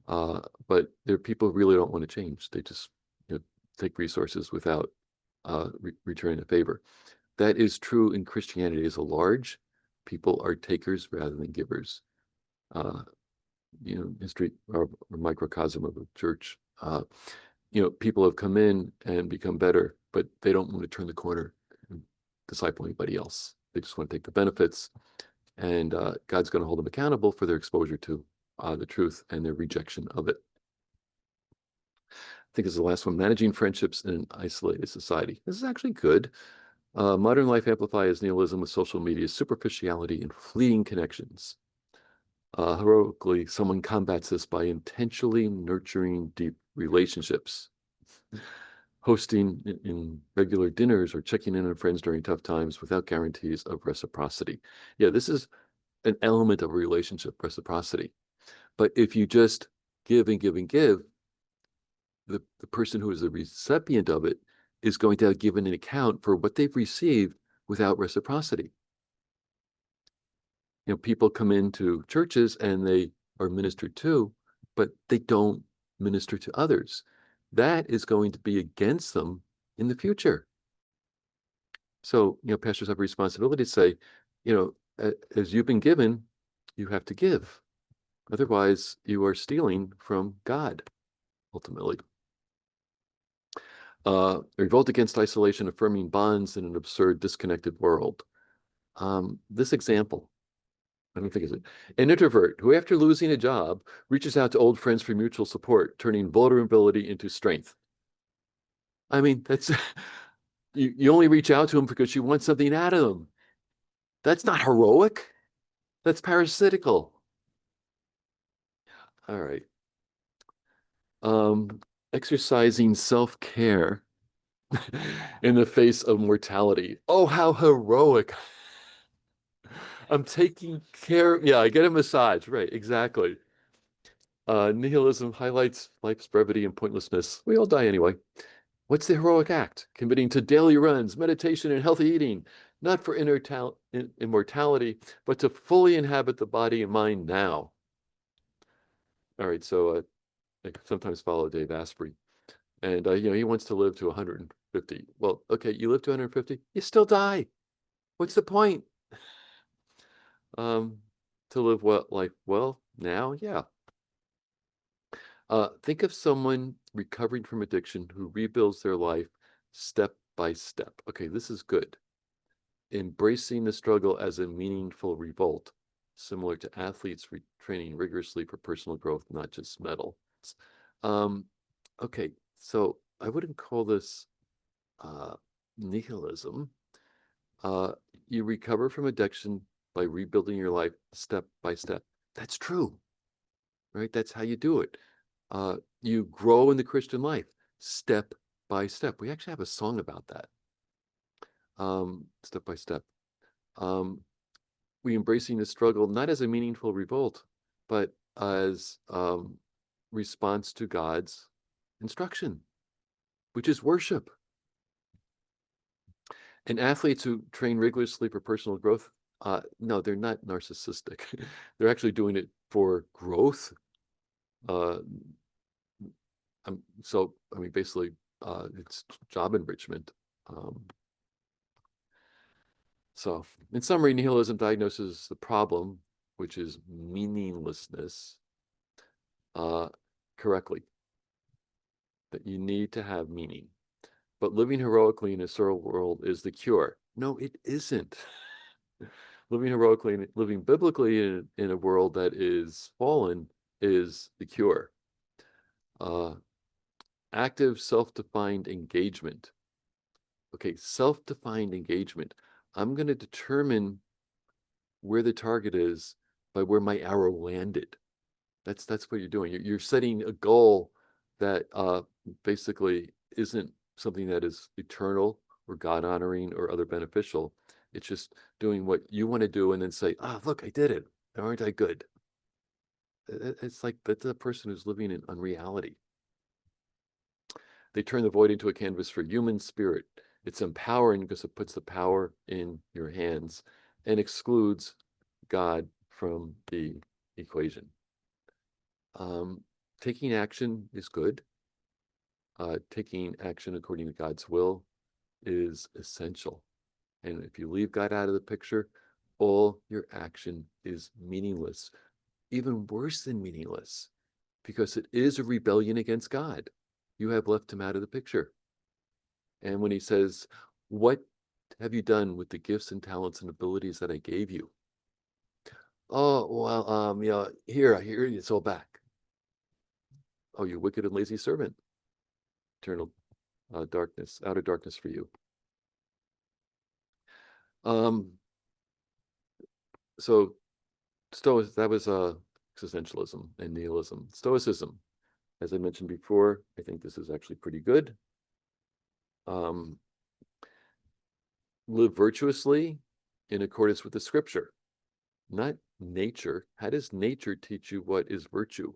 but there are people who really don't want to change. They just take resources without returning a favor. That is true in Christianity as a large. People are takers rather than givers. History or microcosm of a church. People have come in and become better, but they don't want to turn the corner and disciple anybody else. They just want to take the benefits, and God's going to hold them accountable for their exposure to the truth and their rejection of it. I think this is the last one: managing friendships in an isolated society. This is actually good. Modern life amplifies nihilism with social media, superficiality, and fleeting connections. Heroically, someone combats this by intentionally nurturing deep relationships, hosting in regular dinners or checking in on friends during tough times without guarantees of reciprocity. Yeah, this is an element of a relationship, reciprocity. But if you just give and give and give, the person who is the recipient of it is going to have given an account for what they've received without reciprocity. People come into churches and they are ministered to, but they don't minister to others. That is going to be against them in the future. So, pastors have a responsibility to say, as you've been given, you have to give. Otherwise, you are stealing from God, ultimately. Revolt against isolation, affirming bonds in an absurd, disconnected world. This example, I don't think it's an introvert who, after losing a job, reaches out to old friends for mutual support, turning vulnerability into strength. I mean, that's you only reach out to them because you want something out of them. That's not heroic. That's parasitical. All right. Exercising self-care in the face of mortality. Oh, how heroic. I'm taking care. Yeah, I get a massage. Right, exactly. Nihilism highlights life's brevity and pointlessness. We all die anyway. What's the heroic act? Committing to daily runs, meditation, and healthy eating, not for immortality, but to fully inhabit the body and mind now. All right, so I sometimes follow Dave Asprey, and he wants to live to 150. Well, okay, you live to 150, you still die. What's the point? To live what life well now? Yeah. Think of someone recovering from addiction who rebuilds their life step by step. Okay, this is good. Embracing the struggle as a meaningful revolt, similar to athletes training rigorously for personal growth, not just medals. Okay, so I wouldn't call this nihilism. You recover from addiction by rebuilding your life step by step. That's true, right? That's how you do it. You grow in the Christian life step by step. We actually have a song about that. Step by step. We embracing the struggle not as a meaningful revolt, but as response to God's instruction, which is worship. And athletes who train rigorously for personal growth, no, they're not narcissistic. They're actually doing it for growth. So, I mean, basically, it's job enrichment. So, in summary, nihilism diagnoses the problem, which is meaninglessness, correctly. That you need to have meaning. But living heroically in a sorrow world is the cure. No, it isn't. Living heroically and living biblically in a world that is fallen is the cure. Active self-defined engagement. Okay, self-defined engagement. I'm going to determine where the target is by where my arrow landed. That's what you're doing. You're setting a goal that basically isn't something that is eternal or God-honoring or other beneficial. It's just doing what you want to do and then say, look, I did it. Aren't I good? It's like that's a person who's living in unreality. They turn the void into a canvas for human spirit. It's empowering because it puts the power in your hands and excludes God from the equation. Taking action is good. Taking action according to God's will is essential. And if you leave God out of the picture, all your action is meaningless, even worse than meaningless, because it is a rebellion against God. You have left him out of the picture. And when he says, what have you done with the gifts and talents and abilities that I gave you? Oh, well, here it's all back. Oh, you wicked and lazy servant. Eternal darkness, outer darkness for you. Um, so that was existentialism and nihilism. Stoicism, as I mentioned before, I think this is actually pretty good. Um, live virtuously in accordance with the scripture, not nature. How does nature teach you what is virtue?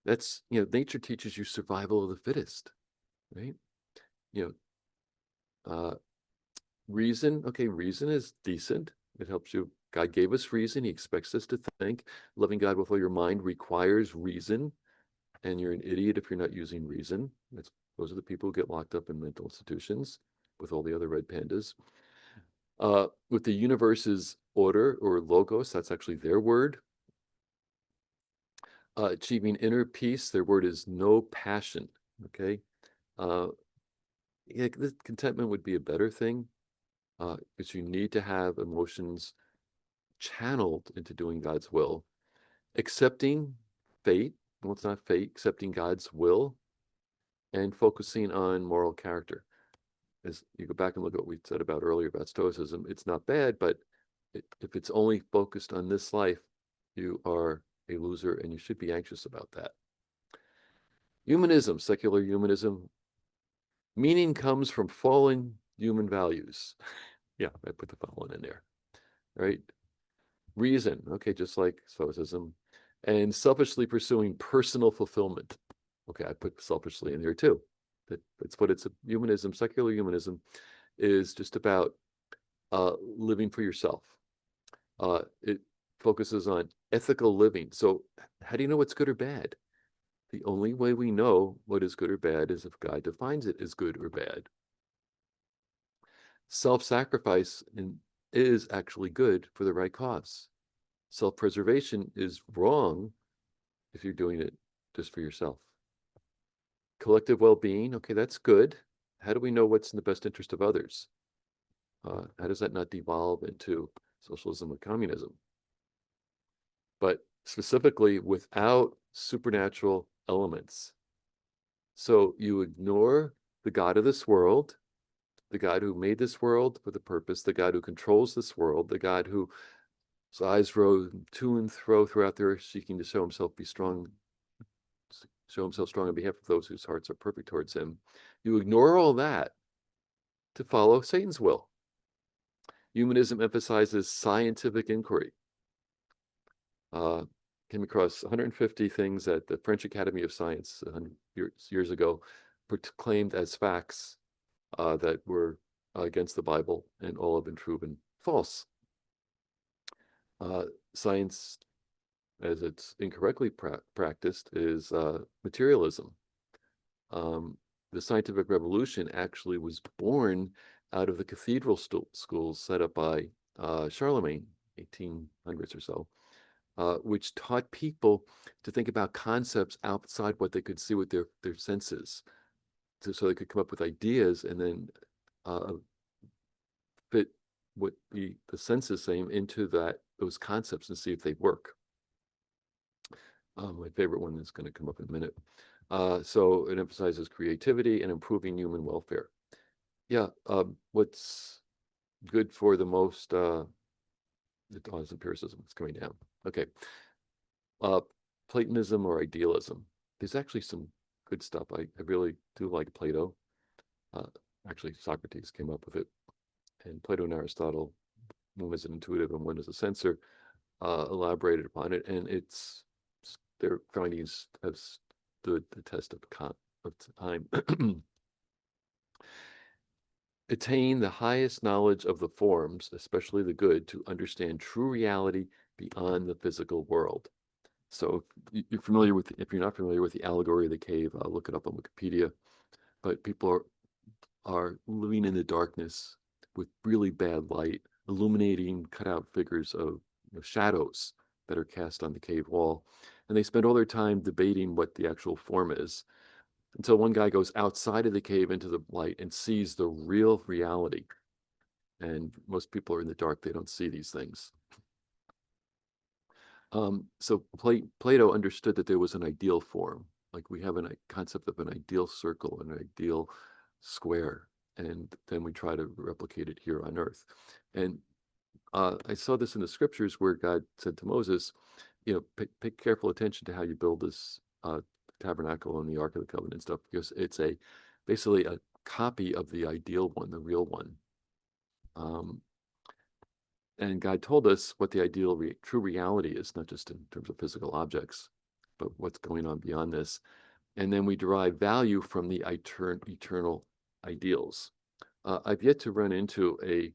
That's, nature teaches you survival of the fittest, right? You uh, reason, okay, reason is decent. It helps you. God gave us reason. He expects us to think. Loving God with all your mind requires reason, and you're an idiot if you're not using reason. Those are the people who get locked up in mental institutions with all the other red pandas. With the universe's order or logos, that's actually their word. Achieving inner peace, their word is no passion. Okay. Uh, yeah, contentment would be a better thing, because you need to have emotions channeled into doing God's will. Accepting fate, well, it's not fate, accepting God's will, and focusing on moral character. As you go back and look at what we said about earlier about Stoicism, it's not bad, but if it's only focused on this life, you are a loser, and you should be anxious about that. Humanism, secular humanism, meaning comes from fallen human values. Yeah, I put the fallen in there, right? Reason, okay, just like Stoicism, and selfishly pursuing personal fulfillment. Okay, I put selfishly in there too. That's what it's. Humanism, secular humanism, is just about living for yourself. It focuses on ethical living. So, how do you know what's good or bad? The only way we know what is good or bad is if God defines it as good or bad. Self-sacrifice is actually good for the right cause. Self-preservation is wrong if you're doing it just for yourself. Collective well-being, okay, that's good. How do we know what's in the best interest of others? How does that not devolve into socialism or communism? But specifically without supernatural elements. So you ignore the God of this world, the God who made this world with a purpose, the God who controls this world, the God whose eyes roll to and fro throughout the earth, seeking to show himself strong on behalf of those whose hearts are perfect towards him. You ignore all that to follow Satan's will. Humanism emphasizes scientific inquiry. Came across 150 things that the French Academy of Science 100 years ago proclaimed as facts that were against the Bible, and all have been proven false. Science, as it's incorrectly practiced, is materialism. The scientific revolution actually was born out of the cathedral schools set up by Charlemagne, 1800s or so, which taught people to think about concepts outside what they could see with their senses, so they could come up with ideas and then fit what the senses saying into those concepts and see if they work. My favorite one is going to come up in a minute. So it emphasizes creativity and improving human welfare. Yeah, what's good for the most, it's empiricism, it's coming down. Okay. Platonism or idealism. There's actually some good stuff. I really do like Plato. Actually, Socrates came up with it. And Plato and Aristotle, one was an intuitive and one is a censor, elaborated upon it. And their findings have stood the test of time. Attain the highest knowledge of the forms, especially the good, to understand true reality beyond the physical world. So if you're not familiar with the allegory of the cave, I'll look it up on Wikipedia. But people are living in the darkness with really bad light, illuminating cutout figures of shadows that are cast on the cave wall. And they spend all their time debating what the actual form is, until one guy goes outside of the cave into the light and sees the real reality. And most people are in the dark, they don't see these things. So Plato understood that there was an ideal form. Like we have a concept of an ideal circle, an ideal square. and then we try to replicate it here on earth. And I saw this in the scriptures where God said to Moses, pay careful attention to how you build this tabernacle and the Ark of the Covenant and stuff, because it's basically a copy of the ideal one, the real one. And God told us what the ideal true reality is, not just in terms of physical objects, but what's going on beyond this. And then we derive value from the eternal ideals. I've yet to run into a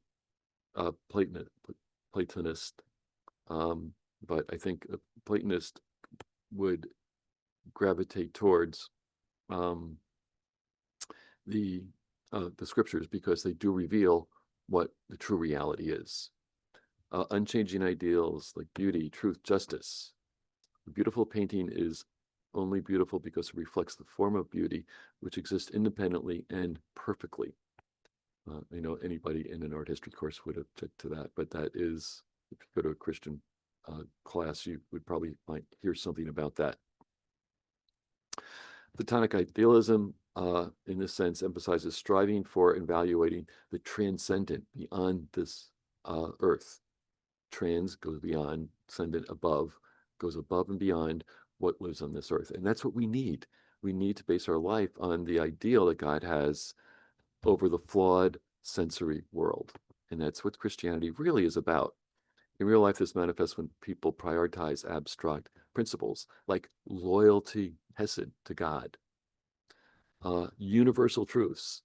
Platonist, but I think a Platonist would gravitate towards the scriptures, because they do reveal what the true reality is. Unchanging ideals like beauty, truth, justice. A beautiful painting is only beautiful because it reflects the form of beauty, which exists independently and perfectly. I know anybody in an art history course would object to that, but that is, if you go to a Christian class, you would probably might hear something about that. Platonic idealism, in this sense, emphasizes striving for and evaluating the transcendent beyond this earth. Trans goes beyond, ascendant above, goes above and beyond what lives on this earth. And that's what we need. We need to base our life on the ideal that God has over the flawed sensory world. And that's what Christianity really is about. In real life, this manifests when people prioritize abstract principles like loyalty, hesed, to God, universal truths,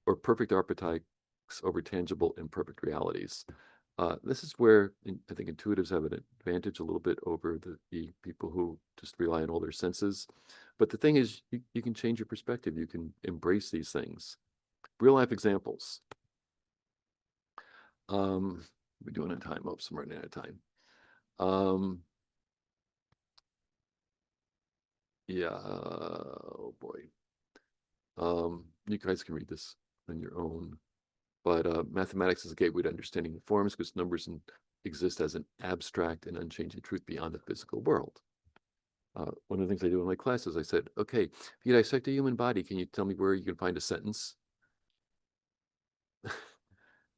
or perfect archetypes over tangible imperfect realities. This is where I think intuitives have an advantage a little bit over the people who just rely on all their senses. But the thing is, you can change your perspective. You can embrace these things. Real life examples. We're doing a time. Oops, I'm running out of time. Yeah. Oh boy. You guys can read this on your own. But mathematics is a gateway to understanding forms, because numbers exist as an abstract and unchanging truth beyond the physical world. One of the things I do in my classes, I said, okay, if you dissect a human body, can you tell me where you can find a sentence?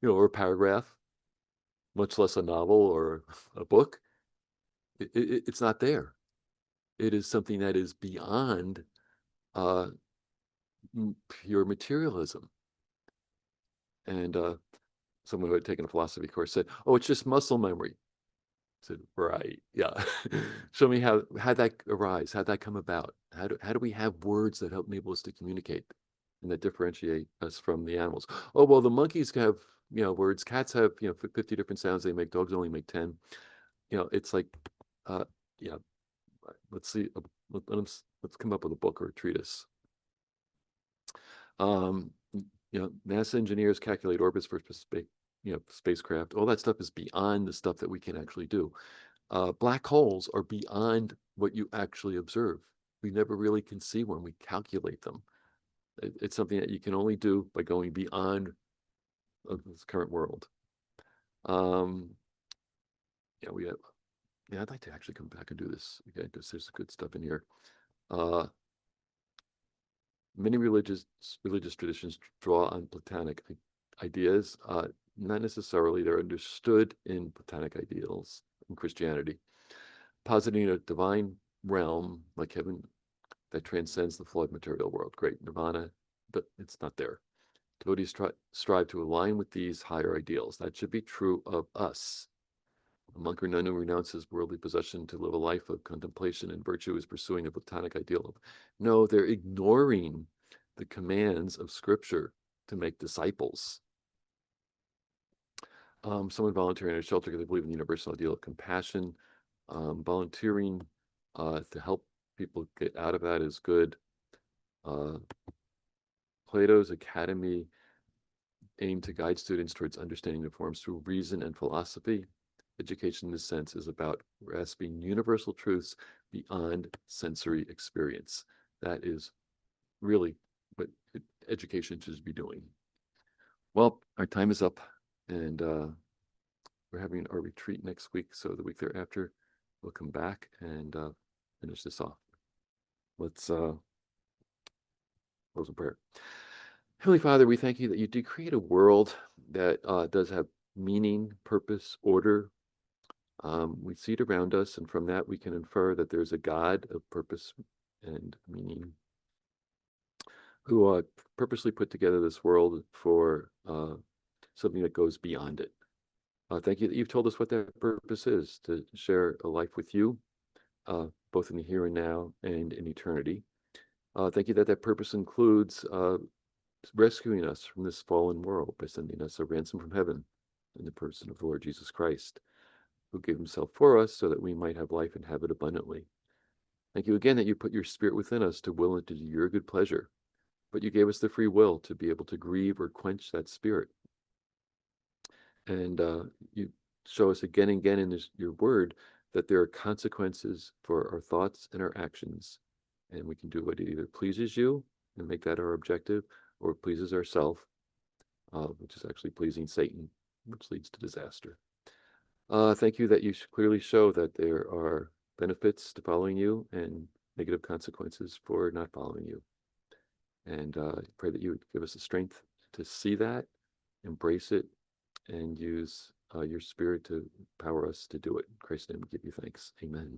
Or a paragraph, much less a novel or a book? It's not there. It is something that is beyond pure materialism. And someone who had taken a philosophy course said, oh, it's just muscle memory. I said, right, yeah. Show me how'd that arise? How'd that come about? How do we have words that help enable us to communicate and that differentiate us from the animals? Oh, well, the monkeys have, words. Cats have, 50 different sounds they make. Dogs only make 10. It's like, yeah, let's see. Let's come up with a book or a treatise. NASA engineers calculate orbits for spacecraft. All that stuff is beyond the stuff that we can actually do. Black holes are beyond what you actually observe. We never really can see when we calculate them. It's something that you can only do by going beyond this current world. I'd like to actually come back and do this again, because there's good stuff in here. Many religious traditions draw on Platonic ideas. Not necessarily. They're understood in Platonic ideals in Christianity, positing a divine realm like heaven that transcends the flawed material world. Great, nirvana, but it's not there. Devotees strive to align with these higher ideals. That should be true of us. A monk or nun who renounces worldly possession to live a life of contemplation and virtue is pursuing a Platonic ideal. No, they're ignoring the commands of Scripture to make disciples. Someone volunteering at a shelter because they believe in the universal ideal of compassion. Volunteering to help people get out of that is good. Plato's Academy aimed to guide students towards understanding the forms through reason and philosophy. Education in this sense is about grasping universal truths beyond sensory experience. That is really what education should be doing. Well, our time is up, and we're having our retreat next week. So the week thereafter, we'll come back and finish this off. Let's close in prayer. Heavenly Father, we thank you that you did create a world that does have meaning, purpose, order. We see it around us, and from that we can infer that there's a God of purpose and meaning who purposely put together this world for something that goes beyond it. Thank you that you've told us what that purpose is, to share a life with you, both in the here and now and in eternity. Thank you that that purpose includes rescuing us from this fallen world by sending us a ransom from heaven in the person of the Lord Jesus Christ, who gave himself for us so that we might have life and have it abundantly. Thank you again that you put your spirit within us to will and to do your good pleasure, but you gave us the free will to be able to grieve or quench that spirit. And you show us again and again in your word that there are consequences for our thoughts and our actions. And we can do what either pleases you and make that our objective, or pleases ourselves, which is actually pleasing Satan, which leads to disaster. Thank you that you clearly show that there are benefits to following you and negative consequences for not following you. And pray that you would give us the strength to see that, embrace it, and use your spirit to power us to do it. In Christ's name, we give you thanks. Amen.